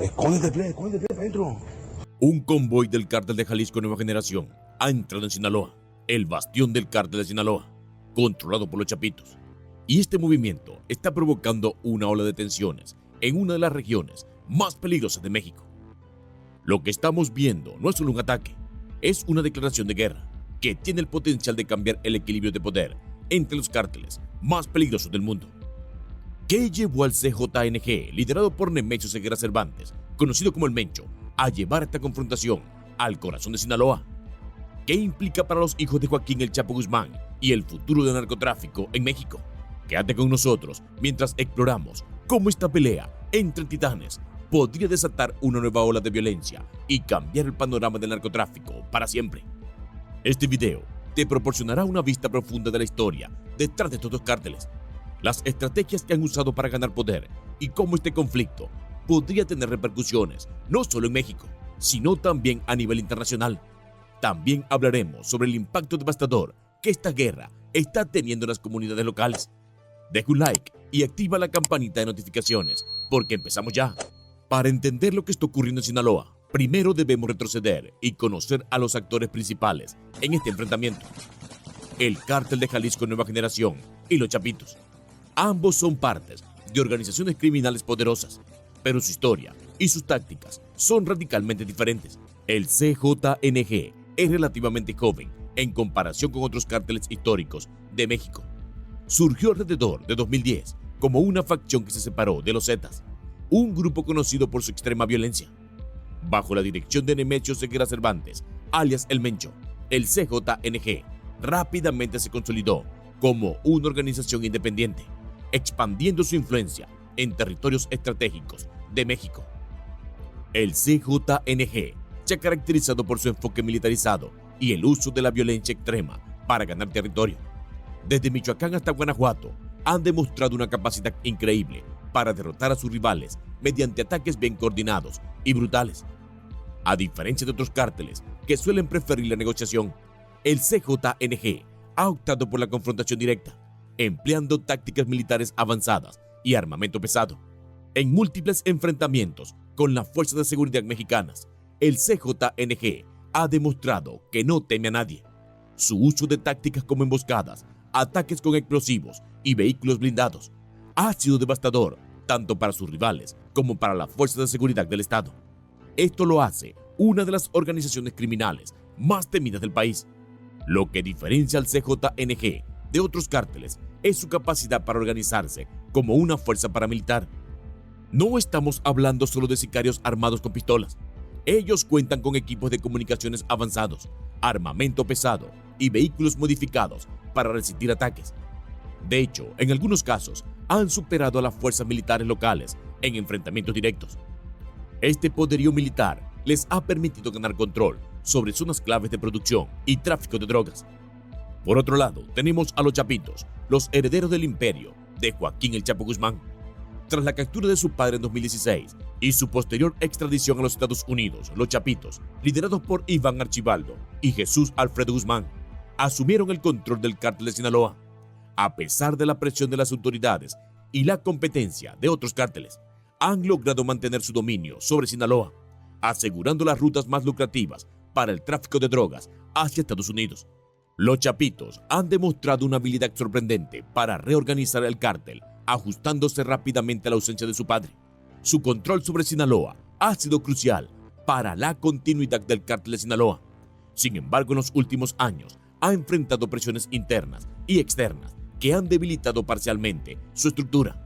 Escóndete, escóndete para adentro. Un convoy del cártel de Jalisco Nueva Generación ha entrado en Sinaloa, el bastión del cártel de Sinaloa, controlado por los Chapitos. Y este movimiento está provocando una ola de tensiones en una de las regiones más peligrosas de México. Lo que estamos viendo no es solo un ataque, es una declaración de guerra que tiene el potencial de cambiar el equilibrio de poder entre los cárteles más peligrosos del mundo. ¿Qué llevó al CJNG, liderado por Nemesio Ceguera Cervantes, conocido como el Mencho, a llevar esta confrontación al corazón de Sinaloa? ¿Qué implica para los hijos de Joaquín El Chapo Guzmán y el futuro del narcotráfico en México? Quédate con nosotros mientras exploramos cómo esta pelea entre titanes podría desatar una nueva ola de violencia y cambiar el panorama del narcotráfico para siempre. Este video te proporcionará una vista profunda de la historia detrás de estos dos cárteles, las estrategias que han usado para ganar poder y cómo este conflicto podría tener repercusiones no solo en México, sino también a nivel internacional. También hablaremos sobre el impacto devastador que esta guerra está teniendo en las comunidades locales. Deja un like y activa la campanita de notificaciones, porque empezamos ya. Para entender lo que está ocurriendo en Sinaloa, primero debemos retroceder y conocer a los actores principales en este enfrentamiento. El cártel de Jalisco Nueva Generación y los Chapitos. Ambos son partes de organizaciones criminales poderosas, pero su historia y sus tácticas son radicalmente diferentes. El CJNG es relativamente joven en comparación con otros cárteles históricos de México. Surgió alrededor de 2010 como una facción que se separó de los Zetas, un grupo conocido por su extrema violencia. Bajo la dirección de Nemesio Ceguera Cervantes, alias El Mencho, el CJNG rápidamente se consolidó como una organización independiente, expandiendo su influencia en territorios estratégicos de México. El CJNG se ha caracterizado por su enfoque militarizado y el uso de la violencia extrema para ganar territorio. Desde Michoacán hasta Guanajuato, han demostrado una capacidad increíble para derrotar a sus rivales mediante ataques bien coordinados y brutales. A diferencia de otros cárteles que suelen preferir la negociación, el CJNG ha optado por la confrontación directa, empleando tácticas militares avanzadas y armamento pesado. En múltiples enfrentamientos con las fuerzas de seguridad mexicanas, el CJNG ha demostrado que no teme a nadie. Su uso de tácticas como emboscadas, ataques con explosivos y vehículos blindados ha sido devastador tanto para sus rivales como para las fuerzas de seguridad del Estado. Esto lo hace una de las organizaciones criminales más temidas del país. Lo que diferencia al CJNG de otros cárteles es su capacidad para organizarse como una fuerza paramilitar. No estamos hablando solo de sicarios armados con pistolas. Ellos cuentan con equipos de comunicaciones avanzados, armamento pesado y vehículos modificados para resistir ataques. De hecho, en algunos casos, han superado a las fuerzas militares locales en enfrentamientos directos. Este poderío militar les ha permitido ganar control sobre zonas claves de producción y tráfico de drogas. Por otro lado, tenemos a los Chapitos, los herederos del imperio de Joaquín El Chapo Guzmán. Tras la captura de su padre en 2016 y su posterior extradición a los Estados Unidos, los Chapitos, liderados por Iván Archibaldo y Jesús Alfredo Guzmán, asumieron el control del cártel de Sinaloa, a pesar de la presión de las autoridades y la competencia de otros cárteles. Han logrado mantener su dominio sobre Sinaloa, asegurando las rutas más lucrativas para el tráfico de drogas hacia Estados Unidos. Los Chapitos han demostrado una habilidad sorprendente para reorganizar el cártel, ajustándose rápidamente a la ausencia de su padre. Su control sobre Sinaloa ha sido crucial para la continuidad del cártel de Sinaloa. Sin embargo, en los últimos años ha enfrentado presiones internas y externas que han debilitado parcialmente su estructura.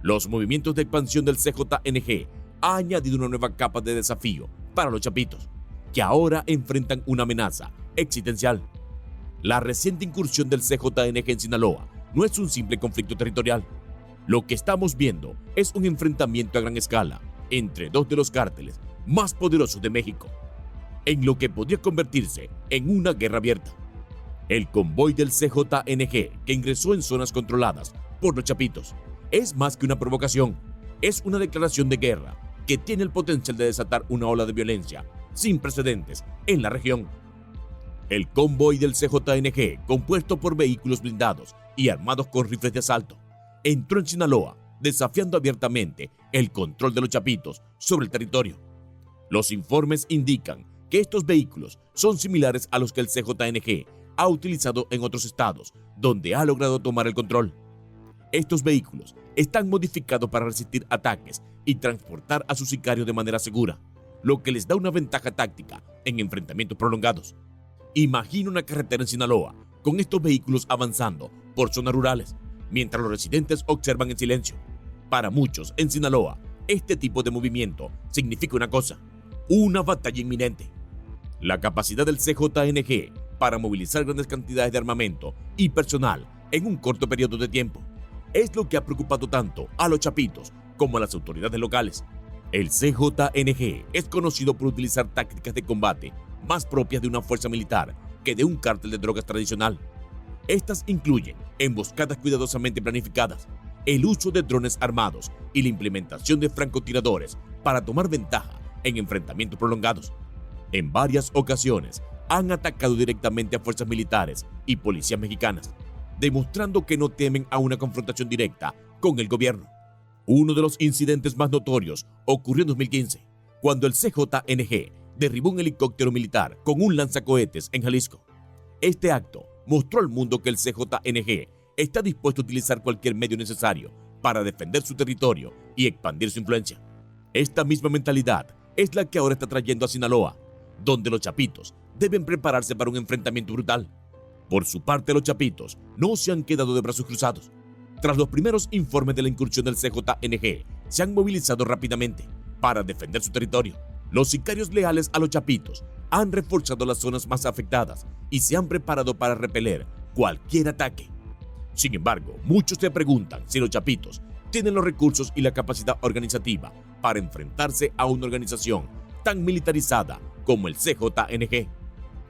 Los movimientos de expansión del CJNG han añadido una nueva capa de desafío para los Chapitos, que ahora enfrentan una amenaza existencial. La reciente incursión del CJNG en Sinaloa no es un simple conflicto territorial. Lo que estamos viendo es un enfrentamiento a gran escala entre dos de los cárteles más poderosos de México, en lo que podría convertirse en una guerra abierta. El convoy del CJNG, que ingresó en zonas controladas por los Chapitos, es más que una provocación, es una declaración de guerra que tiene el potencial de desatar una ola de violencia sin precedentes en la región. El convoy del CJNG, compuesto por vehículos blindados y armados con rifles de asalto, entró en Sinaloa desafiando abiertamente el control de los chapitos sobre el territorio. Los informes indican que estos vehículos son similares a los que el CJNG ha utilizado en otros estados, donde ha logrado tomar el control. Estos vehículos están modificados para resistir ataques y transportar a sus sicarios de manera segura, lo que les da una ventaja táctica en enfrentamientos prolongados. Imagina una carretera en Sinaloa con estos vehículos avanzando por zonas rurales, mientras los residentes observan en silencio. Para muchos en Sinaloa, este tipo de movimiento significa una cosa: una batalla inminente. La capacidad del CJNG para movilizar grandes cantidades de armamento y personal en un corto periodo de tiempo es lo que ha preocupado tanto a los chapitos como a las autoridades locales. El CJNG es conocido por utilizar tácticas de combate más propias de una fuerza militar que de un cártel de drogas tradicional. Estas incluyen emboscadas cuidadosamente planificadas, el uso de drones armados y la implementación de francotiradores para tomar ventaja en enfrentamientos prolongados. En varias ocasiones han atacado directamente a fuerzas militares y policías mexicanas, demostrando que no temen a una confrontación directa con el gobierno. Uno de los incidentes más notorios ocurrió en 2015, cuando el CJNG derribó un helicóptero militar con un lanzacohetes en Jalisco. Este acto mostró al mundo que el CJNG está dispuesto a utilizar cualquier medio necesario para defender su territorio y expandir su influencia. Esta misma mentalidad es la que ahora está trayendo a Sinaloa, donde los chapitos deben prepararse para un enfrentamiento brutal. Por su parte, los chapitos no se han quedado de brazos cruzados. Tras los primeros informes de la incursión del CJNG, se han movilizado rápidamente para defender su territorio. Los sicarios leales a los chapitos han reforzado las zonas más afectadas y se han preparado para repeler cualquier ataque. Sin embargo, muchos se preguntan si los chapitos tienen los recursos y la capacidad organizativa para enfrentarse a una organización tan militarizada como el CJNG.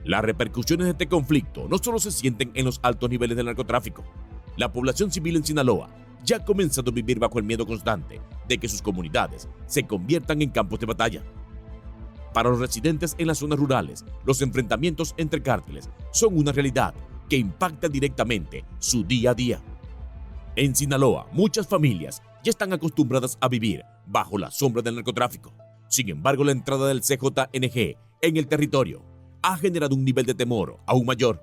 Las repercusiones de este conflicto no solo se sienten en los altos niveles del narcotráfico. La población civil en Sinaloa ya ha comenzado a vivir bajo el miedo constante de que sus comunidades se conviertan en campos de batalla. Para los residentes en las zonas rurales, los enfrentamientos entre cárteles son una realidad que impacta directamente su día a día. En Sinaloa, muchas familias ya están acostumbradas a vivir bajo la sombra del narcotráfico. Sin embargo, la entrada del CJNG en el territorio ha generado un nivel de temor aún mayor.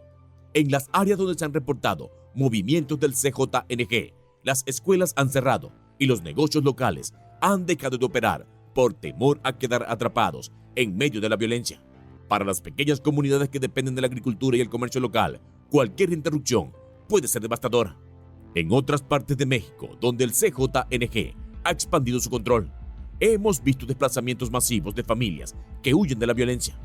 En las áreas donde se han reportado movimientos del CJNG, las escuelas han cerrado y los negocios locales han dejado de operar por temor a quedar atrapados en medio de la violencia. Para las pequeñas comunidades que dependen de la agricultura y el comercio local, cualquier interrupción puede ser devastadora. En otras partes de México, donde el CJNG ha expandido su control, hemos visto desplazamientos masivos de familias que huyen de la violencia.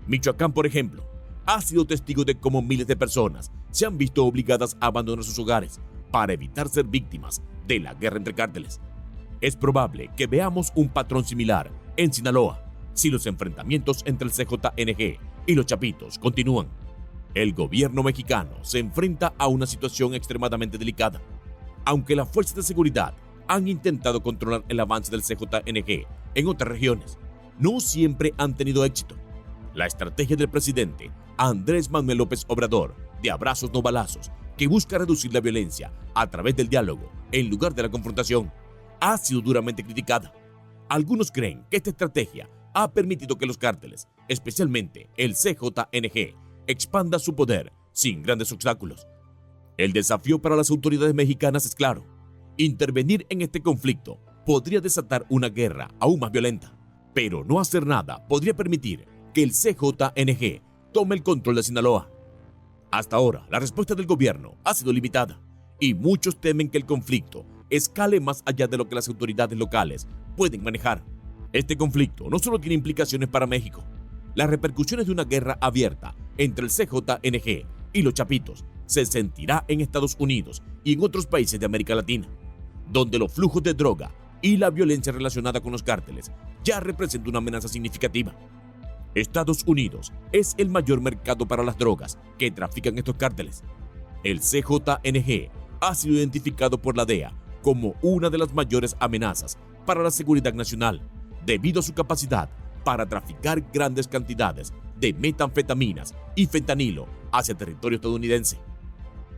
Michoacán, por ejemplo, ha sido testigo de cómo miles de personas se han visto obligadas a abandonar sus hogares para evitar ser víctimas de la guerra entre cárteles. Es probable que veamos un patrón similar en Sinaloa si los enfrentamientos entre el CJNG y los chapitos continúan. El gobierno mexicano se enfrenta a una situación extremadamente delicada. Aunque las fuerzas de seguridad han intentado controlar el avance del CJNG en otras regiones, no siempre han tenido éxito. La estrategia del presidente Andrés Manuel López Obrador de abrazos no balazos, que busca reducir la violencia a través del diálogo en lugar de la confrontación, ha sido duramente criticada. Algunos creen que esta estrategia ha permitido que los cárteles, especialmente el CJNG, expanda su poder sin grandes obstáculos. El desafío para las autoridades mexicanas es claro: intervenir en este conflicto podría desatar una guerra aún más violenta, pero no hacer nada podría permitir que el CJNG tome el control de Sinaloa. Hasta ahora, la respuesta del gobierno ha sido limitada y muchos temen que el conflicto escale más allá de lo que las autoridades locales pueden manejar. Este conflicto no solo tiene implicaciones para México. Las repercusiones de una guerra abierta entre el CJNG y los chapitos se sentirá en Estados Unidos y en otros países de América Latina, donde los flujos de droga y la violencia relacionada con los cárteles ya representan una amenaza significativa. Estados Unidos es el mayor mercado para las drogas que trafican estos cárteles. El CJNG ha sido identificado por la DEA como una de las mayores amenazas para la seguridad nacional, debido a su capacidad para traficar grandes cantidades de metanfetaminas y fentanilo hacia territorio estadounidense.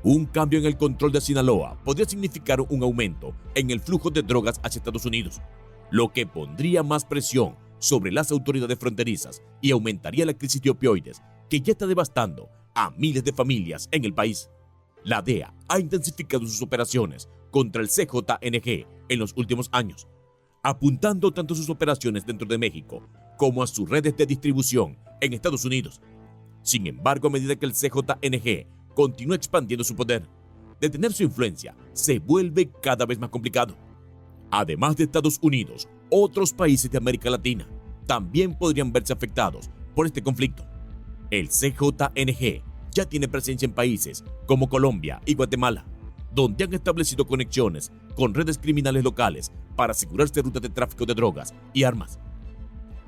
Un cambio en el control de Sinaloa podría significar un aumento en el flujo de drogas hacia Estados Unidos, lo que pondría más presión sobre las autoridades fronterizas y aumentaría la crisis de opioides que ya está devastando a miles de familias en el país. La DEA ha intensificado sus operaciones contra el CJNG en los últimos años, apuntando tanto a sus operaciones dentro de México como a sus redes de distribución en Estados Unidos. Sin embargo, a medida que el CJNG continúa expandiendo su poder, detener su influencia se vuelve cada vez más complicado. Además de Estados Unidos, otros países de América Latina también podrían verse afectados por este conflicto. El CJNG ya tiene presencia en países como Colombia y Guatemala, donde han establecido conexiones con redes criminales locales para asegurarse rutas de tráfico de drogas y armas.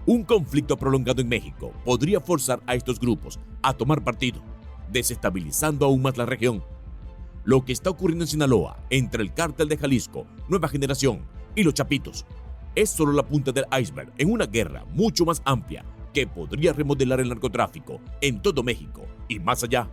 Un conflicto prolongado en México podría forzar a estos grupos a tomar partido, desestabilizando aún más la región. Lo que está ocurriendo en Sinaloa entre el Cártel de Jalisco, Nueva Generación y los Chapitos es solo la punta del iceberg en una guerra mucho más amplia que podría remodelar el narcotráfico en todo México y más allá.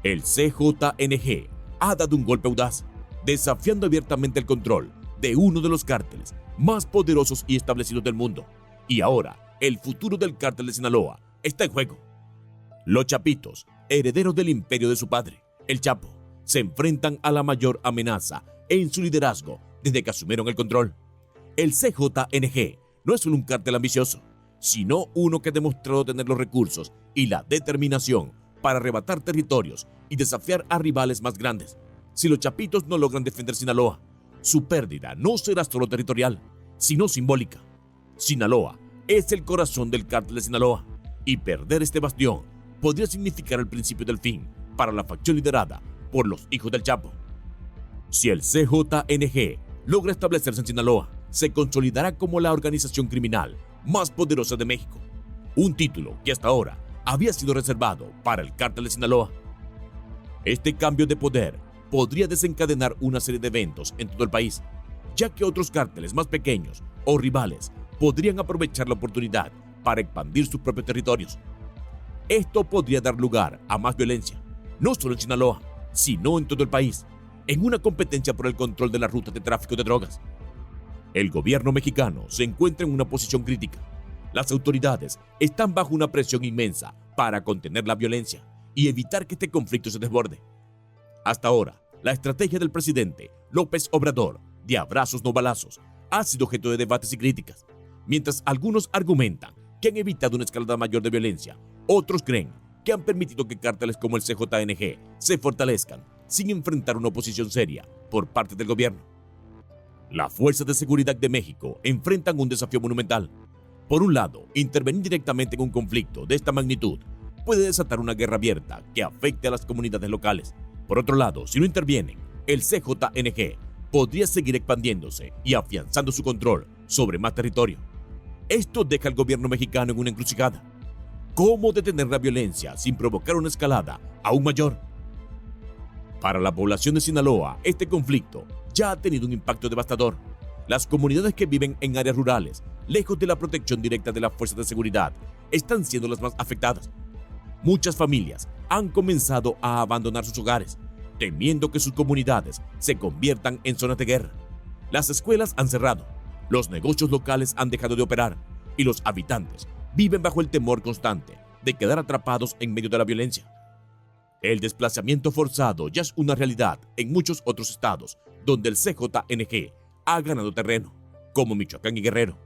El CJNG ha dado un golpe audaz, desafiando abiertamente el control de uno de los cárteles más poderosos y establecidos del mundo. Y ahora, el futuro del Cártel de Sinaloa está en juego. Los Chapitos, herederos del imperio de su padre, el Chapo, se enfrentan a la mayor amenaza en su liderazgo desde que asumieron el control. El CJNG no es solo un cártel ambicioso, sino uno que ha demostrado tener los recursos y la determinación para arrebatar territorios y desafiar a rivales más grandes. Si los Chapitos no logran defender Sinaloa, su pérdida no será solo territorial, sino simbólica. Sinaloa es el corazón del Cártel de Sinaloa, y perder este bastión podría significar el principio del fin para la facción liderada por los hijos del Chapo. Si el CJNG logra establecerse en Sinaloa, se consolidará como la organización criminal más poderosa de México, un título que hasta ahora había sido reservado para el Cártel de Sinaloa. Este cambio de poder podría desencadenar una serie de eventos en todo el país, ya que otros cárteles más pequeños o rivales podrían aprovechar la oportunidad para expandir sus propios territorios. Esto podría dar lugar a más violencia, no solo en Sinaloa, sino en todo el país, en una competencia por el control de las rutas de tráfico de drogas. El gobierno mexicano se encuentra en una posición crítica. Las autoridades están bajo una presión inmensa para contener la violencia y evitar que este conflicto se desborde. Hasta ahora, la estrategia del presidente López Obrador de abrazos no balazos ha sido objeto de debates y críticas. Mientras algunos argumentan que han evitado una escalada mayor de violencia, otros creen que han permitido que cárteles como el CJNG se fortalezcan sin enfrentar una oposición seria por parte del gobierno. Las fuerzas de seguridad de México enfrentan un desafío monumental. Por un lado, intervenir directamente en un conflicto de esta magnitud puede desatar una guerra abierta que afecte a las comunidades locales. Por otro lado, si no intervienen, el CJNG podría seguir expandiéndose y afianzando su control sobre más territorio. Esto deja al gobierno mexicano en una encrucijada. ¿Cómo detener la violencia sin provocar una escalada aún mayor? Para la población de Sinaloa, este conflicto ya ha tenido un impacto devastador. Las comunidades que viven en áreas rurales, lejos de la protección directa de las fuerzas de seguridad, están siendo las más afectadas. Muchas familias han comenzado a abandonar sus hogares, temiendo que sus comunidades se conviertan en zonas de guerra. Las escuelas han cerrado, los negocios locales han dejado de operar y los habitantes viven bajo el temor constante de quedar atrapados en medio de la violencia. El desplazamiento forzado ya es una realidad en muchos otros estados donde el CJNG ha ganado terreno, como Michoacán y Guerrero.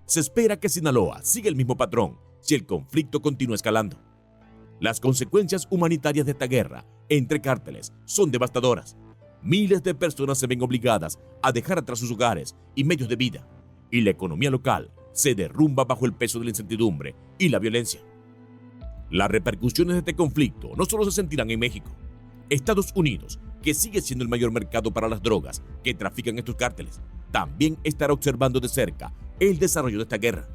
Se espera que Sinaloa siga el mismo patrón si el conflicto continúa escalando. Las consecuencias humanitarias de esta guerra entre cárteles son devastadoras. Miles de personas se ven obligadas a dejar atrás sus hogares y medios de vida, y la economía local se derrumba bajo el peso de la incertidumbre y la violencia. Las repercusiones de este conflicto no solo se sentirán en México. Estados Unidos, que sigue siendo el mayor mercado para las drogas que trafican estos cárteles, también estará observando de cerca el desarrollo de esta guerra.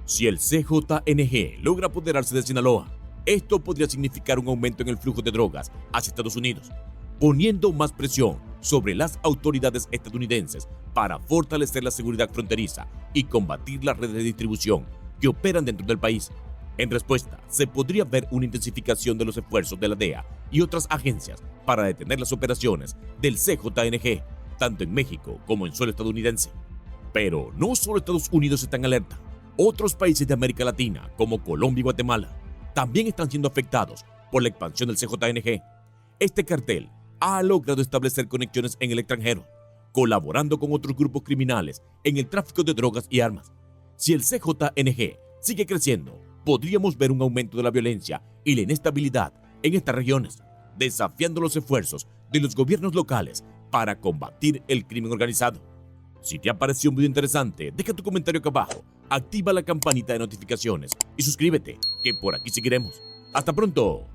Si el CJNG logra apoderarse de Sinaloa, esto podría significar un aumento en el flujo de drogas hacia Estados Unidos, poniendo más presión sobre las autoridades estadounidenses para fortalecer la seguridad fronteriza y combatir las redes de distribución que operan dentro del país. En respuesta, se podría ver una intensificación de los esfuerzos de la DEA y otras agencias para detener las operaciones del CJNG, tanto en México como en suelo estadounidense. Pero no solo Estados Unidos está en alerta. Otros países de América Latina, como Colombia y Guatemala, también están siendo afectados por la expansión del CJNG. Este cartel ha logrado establecer conexiones en el extranjero, colaborando con otros grupos criminales en el tráfico de drogas y armas. Si el CJNG sigue creciendo, podríamos ver un aumento de la violencia y la inestabilidad en estas regiones, desafiando los esfuerzos de los gobiernos locales para combatir el crimen organizado. Si te ha parecido un video interesante, deja tu comentario acá abajo, activa la campanita de notificaciones y suscríbete, que por aquí seguiremos. ¡Hasta pronto!